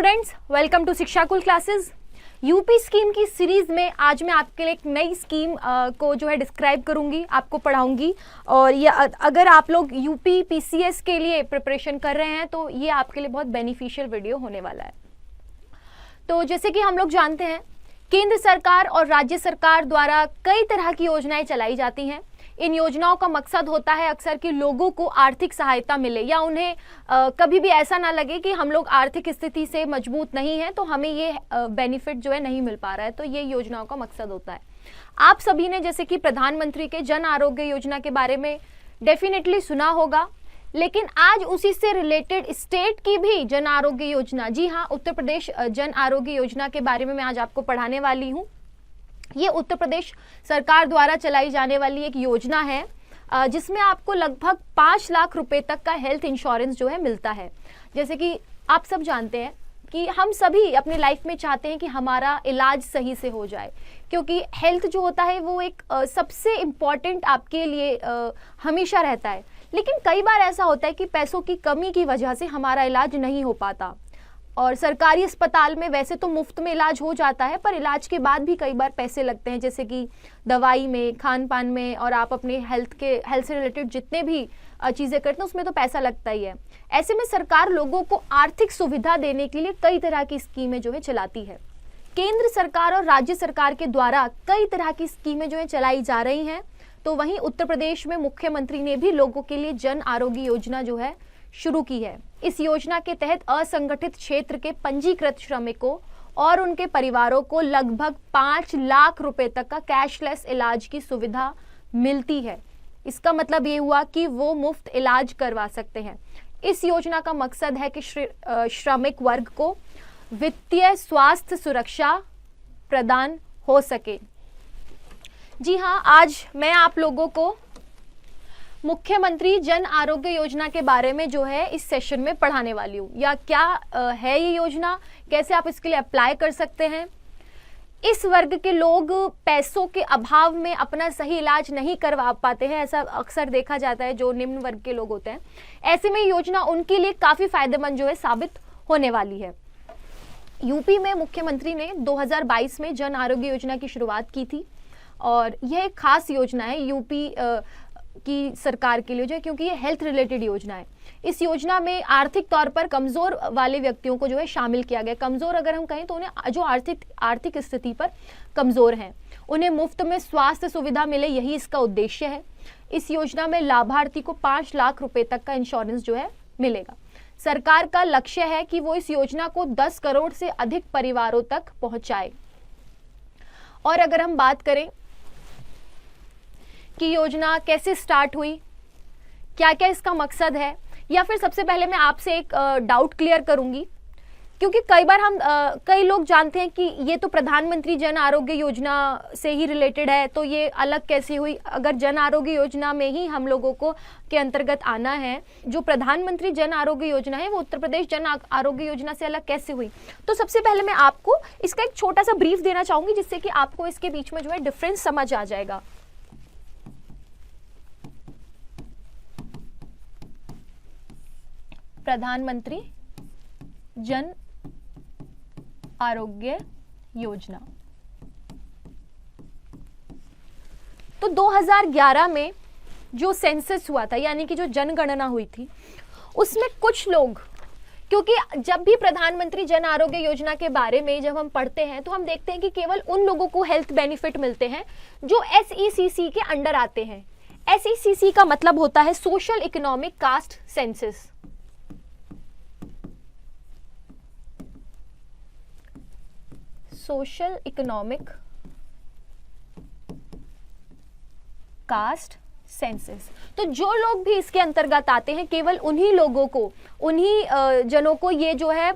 Students, welcome to Shikshakul classes. UP scheme की series में आज मैं आपके लिए एक नई स्कीम को जो है डिस्क्राइब करूंगी, आपको पढ़ाऊंगी। और ये अगर आप लोग यूपी पीसीएस के लिए प्रिपरेशन कर रहे हैं तो ये आपके लिए बहुत बेनिफिशियल वीडियो होने वाला है। तो जैसे कि हम लोग जानते हैं, केंद्र सरकार और राज्य सरकार द्वारा कई तरह की योजनाएं चलाई जाती हैं। इन योजनाओं का मकसद होता है अक्सर कि लोगों को आर्थिक सहायता मिले या उन्हें कभी भी ऐसा ना लगे कि हम लोग आर्थिक स्थिति से मजबूत नहीं है तो हमें ये बेनिफिट जो है नहीं मिल पा रहा है। तो ये योजनाओं का मकसद होता है। आप सभी ने जैसे कि प्रधानमंत्री के जन आरोग्य योजना के बारे में डेफिनेटली सुना होगा, लेकिन आज उसी से रिलेटेड स्टेट की भी जन आरोग्य योजना, जी हाँ, उत्तर प्रदेश जन आरोग्य योजना के बारे में मैं आज आपको पढ़ाने वाली हूँ। ये उत्तर प्रदेश सरकार द्वारा चलाई जाने वाली एक योजना है जिसमें आपको लगभग 5 लाख रुपए तक का हेल्थ इंश्योरेंस जो है मिलता है। जैसे कि आप सब जानते हैं कि हम सभी अपनी लाइफ में चाहते हैं कि हमारा इलाज सही से हो जाए, क्योंकि हेल्थ जो होता है वो एक सबसे इम्पॉर्टेंट आपके लिए हमेशा रहता है। लेकिन कई बार ऐसा होता है कि पैसों की कमी की वजह से हमारा इलाज नहीं हो पाता। और सरकारी अस्पताल में वैसे तो मुफ्त में इलाज हो जाता है, पर इलाज के बाद भी कई बार पैसे लगते हैं, जैसे कि दवाई में, खान पान में, और आप अपने हेल्थ से रिलेटेड जितने भी चीज़ें करते हैं उसमें तो पैसा लगता ही है। ऐसे में सरकार लोगों को आर्थिक सुविधा देने के लिए कई तरह की स्कीमें जो है चलाती है। केंद्र सरकार और राज्य सरकार के द्वारा कई तरह की स्कीमें जो है चलाई जा रही हैं। तो वहीं उत्तर प्रदेश में मुख्यमंत्री ने भी लोगों के लिए जन आरोग्य योजना जो है शुरू की है। इस योजना के तहत असंगठित क्षेत्र के पंजीकृत श्रमिकों और उनके परिवारों को लगभग 5 लाख रुपए तक का कैशलेस इलाज की सुविधा मिलती है। इसका मतलब ये हुआ कि वो मुफ्त इलाज करवा सकते हैं। इस योजना का मकसद है कि श्रमिक वर्ग को वित्तीय स्वास्थ्य सुरक्षा प्रदान हो सके। जी हाँ, आज मैं आप लोगों को मुख्यमंत्री जन आरोग्य योजना के बारे में जो है इस सेशन में पढ़ाने वाली हूँ। या क्या है ये योजना, कैसे आप इसके लिए अप्लाई कर सकते हैं। इस वर्ग के लोग पैसों के अभाव में अपना सही इलाज नहीं करवा पाते हैं, ऐसा अक्सर देखा जाता है जो निम्न वर्ग के लोग होते हैं। ऐसे में योजना उनके लिए काफ़ी फायदेमंद जो है साबित होने वाली है। यूपी में मुख्यमंत्री ने 2022 में जन आरोग्य योजना की शुरुआत की थी और यह एक खास योजना है यूपी की सरकार के लिए जो है, क्योंकि ये हेल्थ रिलेटेड योजना है। इस योजना में आर्थिक तौर पर कमजोर वाले व्यक्तियों को जो है शामिल किया गया। कमजोर अगर हम कहें तो उन्हें जो आर्थिक स्थिति पर कमजोर हैं उन्हें मुफ्त में स्वास्थ्य सुविधा मिले, यही इसका उद्देश्य है। इस योजना में लाभार्थी को 5 लाख रुपए तक का इंश्योरेंस जो है मिलेगा। सरकार का लक्ष्य है कि वो इस योजना को 10 करोड़ से अधिक परिवारों तक पहुंचाए। और अगर हम बात करें कि योजना कैसे स्टार्ट हुई, क्या क्या इसका मकसद है, या फिर सबसे पहले मैं आपसे एक डाउट क्लियर करूंगी, क्योंकि कई बार कई लोग जानते हैं कि ये तो प्रधानमंत्री जन आरोग्य योजना से ही रिलेटेड है, तो ये अलग कैसे हुई। अगर जन आरोग्य योजना में ही हम लोगों को के अंतर्गत आना है, जो प्रधानमंत्री जन आरोग्य योजना है वो उत्तर प्रदेश जन आरोग्य योजना से अलग कैसे हुई। तो सबसे पहले मैं आपको इसका एक छोटा सा ब्रीफ देना चाहूंगी, जिससे कि आपको इसके बीच में जो है डिफरेंस समझ आ जाएगा। प्रधानमंत्री जन आरोग्य योजना तो 2011 में जो सेंसस हुआ था, यानी कि जो जनगणना हुई थी, उसमें कुछ लोग, क्योंकि जब भी प्रधानमंत्री जन आरोग्य योजना के बारे में जब हम पढ़ते हैं तो हम देखते हैं कि केवल उन लोगों को हेल्थ बेनिफिट मिलते हैं जो SECC के अंडर आते हैं। SECC का मतलब होता है social economic caste census. Social economic caste census. तो जो लोग भी इसके अंतर्गत आते हैं, केवल उन्हीं लोगों को, उन्हीं जनों को ये जो है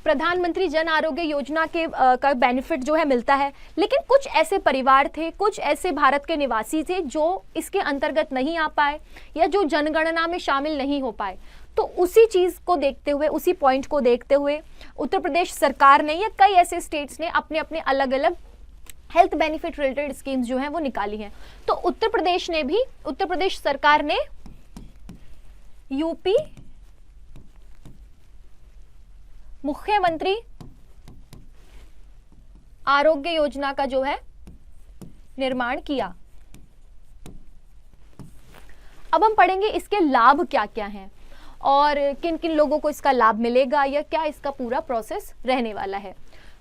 प्रधानमंत्री जन आरोग्य योजना के का बेनिफिट जो है मिलता है। लेकिन कुछ ऐसे परिवार थे, कुछ ऐसे भारत के निवासी थे जो इसके अंतर्गत नहीं आ पाए या जो जनगणना में शामिल नहीं हो पाए। तो उसी चीज़ को देखते हुए, उसी पॉइंट को देखते हुए उत्तर प्रदेश सरकार ने या कई ऐसे स्टेट्स ने अपने अपने अलग अलग हेल्थ बेनिफिट रिलेटेड स्कीम्स जो हैं वो निकाली हैं। तो उत्तर प्रदेश सरकार ने यूपी मुख्यमंत्री आरोग्य योजना का जो है निर्माण किया। अब हम पढ़ेंगे इसके लाभ क्या क्या हैं और किन किन लोगों को इसका लाभ मिलेगा या क्या इसका पूरा प्रोसेस रहने वाला है।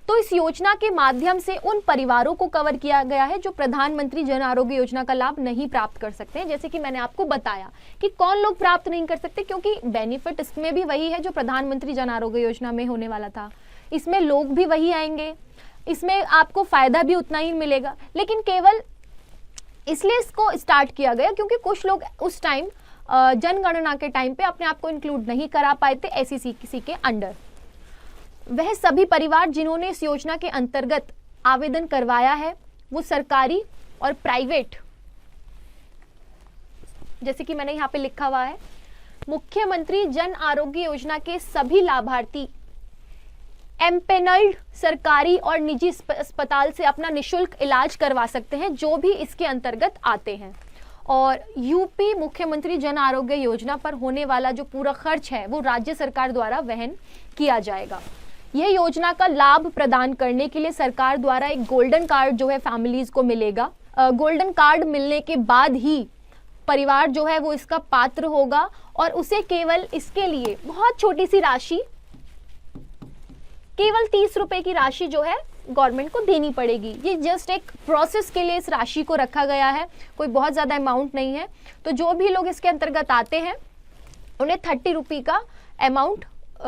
तो इस योजना के माध्यम से उन परिवारों को कवर किया गया है जो प्रधानमंत्री जन आरोग्य योजना का लाभ नहीं प्राप्त कर सकते हैं। जैसे कि मैंने आपको बताया कि कौन लोग प्राप्त नहीं कर सकते, क्योंकि बेनिफिट इसमें भी वही है जो प्रधानमंत्री जन आरोग्य योजना में होने वाला था। इसमें लोग भी वही आएंगे, इसमें आपको फायदा भी उतना ही मिलेगा, लेकिन केवल इसलिए इसको स्टार्ट किया गया क्योंकि कुछ लोग उस टाइम जनगणना के टाइम पे अपने आप को इंक्लूड नहीं करा पाए थे SECC के अंडर। वह सभी परिवार जिन्होंने इस योजना के अंतर्गत आवेदन करवाया है वो सरकारी और प्राइवेट, जैसे कि मैंने यहाँ पे लिखा हुआ है, मुख्यमंत्री जन आरोग्य योजना के सभी लाभार्थी एम्पेनल्ड सरकारी और निजी अस्पताल से अपना निशुल्क इलाज करवा सकते हैं जो भी इसके अंतर्गत आते हैं। और यूपी मुख्यमंत्री जन आरोग्य योजना पर होने वाला जो पूरा खर्च है वो राज्य सरकार द्वारा वहन किया जाएगा। यह योजना का लाभ प्रदान करने के लिए सरकार द्वारा एक गोल्डन कार्ड जो है फैमिलीज को मिलेगा। गोल्डन कार्ड मिलने के बाद ही परिवार जो है वो इसका पात्र होगा और उसे केवल इसके लिए बहुत छोटी सी राशि, केवल 30 रुपए की राशि जो है गवर्नमेंट को देनी पड़ेगी। ये जस्ट एक प्रोसेस के लिए इस राशि को रखा गया है, कोई बहुत ज़्यादा अमाउंट नहीं है। तो जो भी लोग इसके अंतर्गत आते हैं उन्हें 30 रुपये का अमाउंट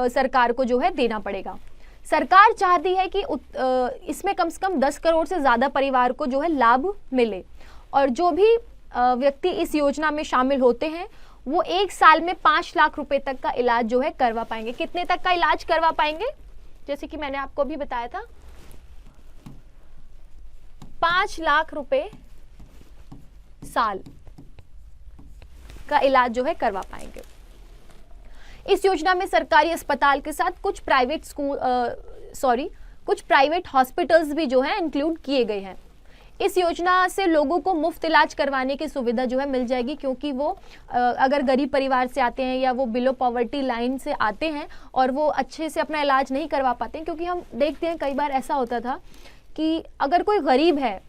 सरकार को जो है देना पड़ेगा। सरकार चाहती है कि इसमें कम से कम 10 करोड़ से ज़्यादा परिवार को जो है लाभ मिले और जो भी व्यक्ति इस योजना में शामिल होते हैं वो 1 साल में 5 लाख रुपए तक का इलाज जो है करवा पाएंगे। कितने तक का इलाज करवा पाएंगे? जैसे कि मैंने आपको अभी बताया था, 5 लाख रुपए साल का इलाज जो है करवा पाएंगे। इस योजना में सरकारी अस्पताल के साथ कुछ प्राइवेट हॉस्पिटल्स भी जो है इंक्लूड किए गए हैं। इस योजना से लोगों को मुफ्त इलाज करवाने की सुविधा जो है मिल जाएगी, क्योंकि वो अगर गरीब परिवार से आते हैं या वो बिलो पॉवर्टी लाइन से आते हैं और वो अच्छे से अपना इलाज नहीं करवा पाते हैं, क्योंकि हम देखते हैं कई बार ऐसा होता था कि अगर कोई गरीब है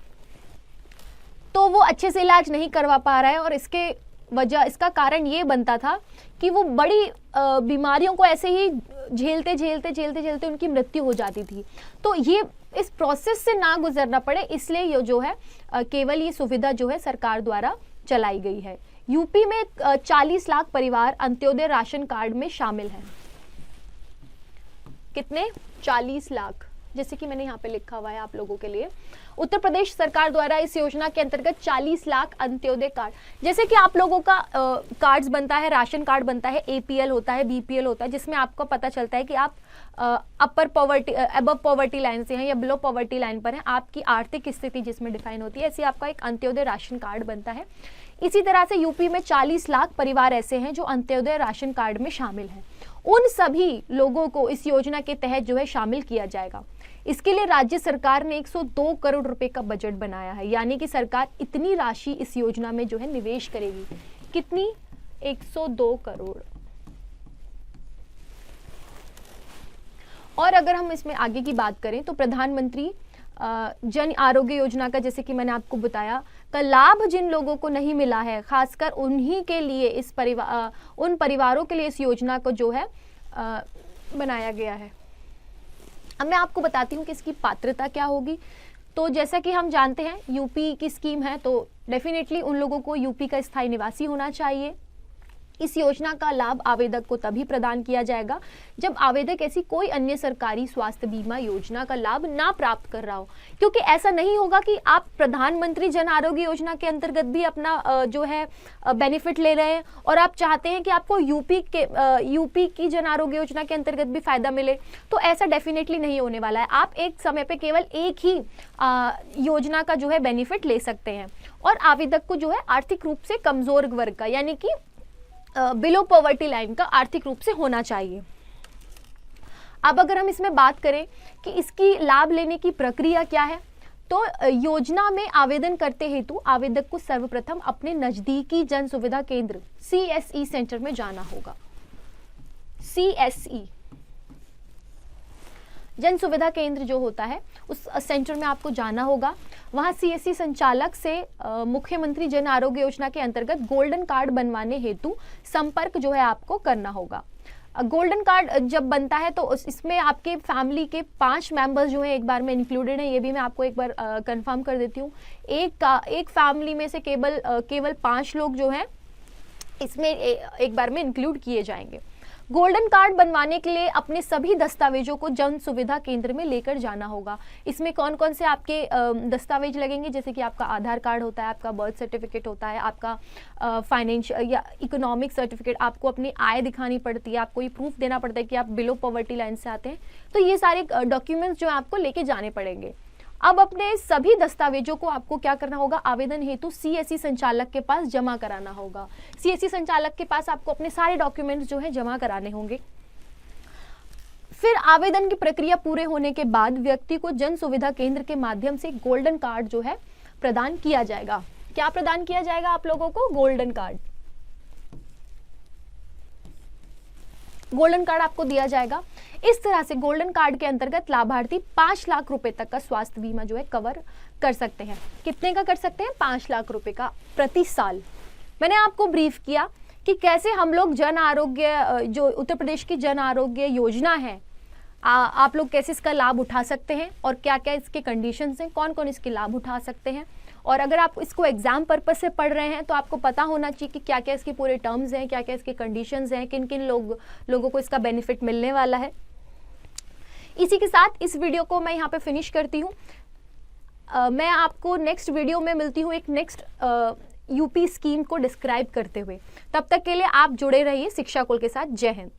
तो वो अच्छे से इलाज नहीं करवा पा रहा है और इसका कारण ये बनता था कि वो बड़ी बीमारियों को ऐसे ही झेलते उनकी मृत्यु हो जाती थी। तो ये इस प्रोसेस से ना गुजरना पड़े, इसलिए ये जो है केवल ये सुविधा जो है सरकार द्वारा चलाई गई है। यूपी में 40 लाख परिवार अंत्योदय राशन कार्ड में शामिल हैं। कितने? 40 लाख, जैसे कि मैंने यहाँ पे लिखा हुआ है आप लोगों के लिए। उत्तर प्रदेश सरकार द्वारा इस योजना के अंतर्गत 40 लाख अंत्योदय कार्ड, जैसे कि आप लोगों का कार्ड्स बनता है, राशन कार्ड बनता है, APL होता है, BPL होता है, जिसमें आपको पता चलता है कि आप अबव पॉवर्टी लाइन से हैं या बिलो पॉवर्टी लाइन पर हैं, आपकी आर्थिक स्थिति जिसमें डिफाइन होती है, ऐसे आपका एक अंत्योदय राशन कार्ड बनता है। इसी तरह से यूपी में 40 लाख परिवार ऐसे हैं जो अंत्योदय राशन कार्ड में शामिल हैं। उन सभी लोगों को इस योजना के तहत जो है शामिल किया जाएगा। इसके लिए राज्य सरकार ने 102 करोड़ रुपए का बजट बनाया है, यानी कि सरकार इतनी राशि इस योजना में जो है निवेश करेगी। कितनी? 102 करोड़। और अगर हम इसमें आगे की बात करें तो प्रधानमंत्री जन आरोग्य योजना का, जैसे कि मैंने आपको बताया, का लाभ जिन लोगों को नहीं मिला है, खासकर उन्हीं के लिए उन परिवारों के लिए इस योजना को जो है बनाया गया है। अब मैं आपको बताती हूँ कि इसकी पात्रता क्या होगी। तो जैसा कि हम जानते हैं यूपी की स्कीम है, तो डेफिनेटली उन लोगों को यूपी का स्थायी निवासी होना चाहिए। इस योजना का लाभ आवेदक को तभी प्रदान किया जाएगा जब आवेदक ऐसी कोई अन्य सरकारी स्वास्थ्य बीमा योजना का लाभ ना प्राप्त कर रहा हो, क्योंकि ऐसा नहीं होगा कि आप प्रधानमंत्री जन आरोग्य योजना के अंतर्गत भी अपना जो है बेनिफिट ले रहे हैं और आप चाहते हैं कि आपको यूपी की जन आरोग्य योजना के अंतर्गत भी फायदा मिले, तो ऐसा डेफिनेटली नहीं होने वाला है। आप एक समय पे केवल एक ही योजना का जो है बेनिफिट ले सकते हैं और आवेदक को जो है आर्थिक रूप से कमजोर वर्ग का, यानी कि बिलो पॉवर्टी लाइन का आर्थिक रूप से होना चाहिए। अब अगर हम इसमें बात करें कि इसकी लाभ लेने की प्रक्रिया क्या है, तो योजना में आवेदन करते हेतु आवेदक को सर्वप्रथम अपने नजदीकी जन सुविधा केंद्र CSE सेंटर में जाना होगा। CSE जन सुविधा केंद्र जो होता है उस सेंटर में आपको जाना होगा। वहाँ CSC संचालक से मुख्यमंत्री जन आरोग्य योजना के अंतर्गत गोल्डन कार्ड बनवाने हेतु संपर्क जो है आपको करना होगा। गोल्डन कार्ड जब बनता है तो इसमें आपके फैमिली के 5 मेंबर्स जो है एक बार में इंक्लूडेड हैं, ये भी मैं आपको एक बार कंफर्म कर देती हूँ। एक फैमिली में से केवल 5 लोग जो हैं इसमें एक बार में इंक्लूड किए जाएंगे। गोल्डन कार्ड बनवाने के लिए अपने सभी दस्तावेजों को जन सुविधा केंद्र में लेकर जाना होगा। इसमें कौन कौन से आपके दस्तावेज लगेंगे, जैसे कि आपका आधार कार्ड होता है, आपका बर्थ सर्टिफिकेट होता है, आपका फाइनेंशियल या इकोनॉमिक सर्टिफिकेट, आपको अपनी आय दिखानी पड़ती है, आपको ये प्रूफ देना पड़ता है कि आप बिलो पॉवर्टी लाइन से आते हैं। तो ये सारे डॉक्यूमेंट्स जो है आपको लेके जाने पड़ेंगे। अब अपने सभी दस्तावेजों को आपको क्या करना होगा, आवेदन हेतु CSC संचालक के पास जमा कराना होगा। CSC संचालक के पास आपको अपने सारे डॉक्यूमेंट्स जो है जमा कराने होंगे। फिर आवेदन की प्रक्रिया पूरे होने के बाद व्यक्ति को जन सुविधा केंद्र के माध्यम से गोल्डन कार्ड जो है प्रदान किया जाएगा। क्या प्रदान किया जाएगा आप लोगों को? Golden card. गोल्डन कार्ड आपको दिया जाएगा। इस तरह से गोल्डन कार्ड के अंतर्गत लाभार्थी 5 लाख रुपए तक का स्वास्थ्य बीमा जो है कवर कर सकते हैं। कितने का कर सकते हैं? 5 लाख रुपए का प्रति साल। मैंने आपको ब्रीफ किया कि कैसे हम लोग जन आरोग्य, जो उत्तर प्रदेश की जन आरोग्य योजना है, आप लोग कैसे इसका लाभ उठा सकते हैं और क्या क्या इसके कंडीशंस हैं, कौन कौन इसके लाभ उठा सकते हैं। और अगर आप इसको एग्जाम पर्पस से पढ़ रहे हैं तो आपको पता होना चाहिए कि क्या क्या इसके पूरे टर्म्स हैं, क्या क्या इसके कंडीशंस हैं, किन किन लोगों को इसका बेनिफिट मिलने वाला है। इसी के साथ इस वीडियो को मैं यहाँ पे फिनिश करती हूँ। मैं आपको नेक्स्ट वीडियो में मिलती हूँ एक नेक्स्ट यूपी स्कीम को डिस्क्राइब करते हुए। तब तक के लिए आप जुड़े रहिए शिक्षा कुल के साथ। जय हिंद।